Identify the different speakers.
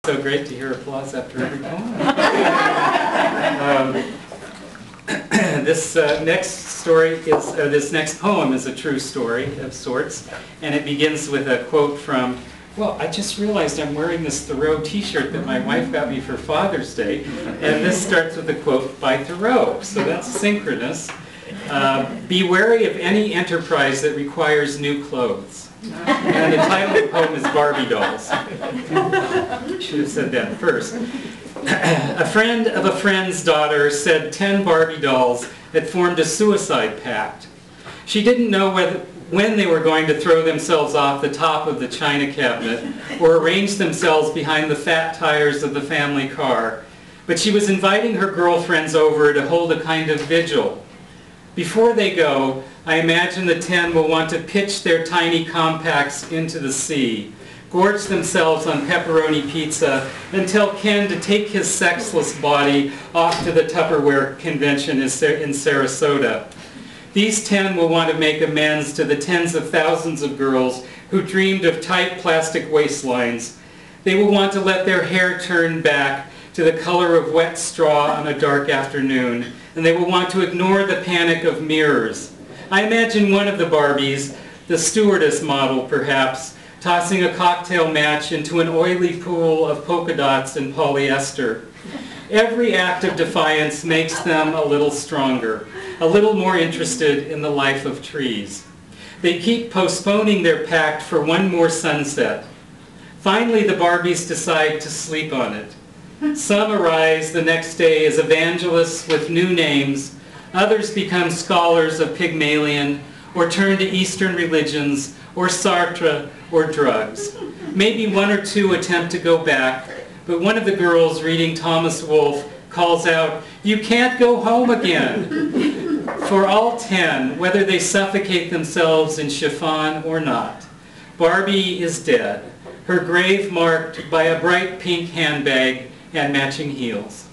Speaker 1: So great to hear applause after every poem. This next poem is a true story of sorts, and it begins with a quote from, well, I just realized I'm wearing this Thoreau t-shirt that my wife got me for Father's Day, and this starts with a quote by Thoreau, so that's synchronous. Be wary of any enterprise that requires new clothes. And the title of the poem is Barbie Dolls. Should have said that first. A friend of a friend's daughter said 10 Barbie dolls had formed a suicide pact. She didn't know when they were going to throw themselves off the top of the china cabinet or arrange themselves behind the fat tires of the family car, but she was inviting her girlfriends over to hold a kind of vigil. Before they go, I imagine the 10 will want to pitch their tiny compacts into the sea, gorge themselves on pepperoni pizza, and tell Ken to take his sexless body off to the Tupperware convention in Sarasota. These 10 will want to make amends to the tens of thousands of girls who dreamed of tight plastic waistlines. They will want to let their hair turn back to the color of wet straw on a dark afternoon, and they will want to ignore the panic of mirrors. I imagine one of the Barbies, the stewardess model perhaps, tossing a cocktail match into an oily pool of polka dots and polyester. Every act of defiance makes them a little stronger, a little more interested in the life of trees. They keep postponing their pact for one more sunset. Finally, the Barbies decide to sleep on it. Some arise the next day as evangelists with new names. Others become scholars of Pygmalion, or turn to Eastern religions, or Sartre, or drugs. Maybe one or two attempt to go back, but one of the girls reading Thomas Wolfe calls out, "You can't go home again." For all 10, whether they suffocate themselves in chiffon or not, Barbie is dead, her grave marked by a bright pink handbag and matching heels.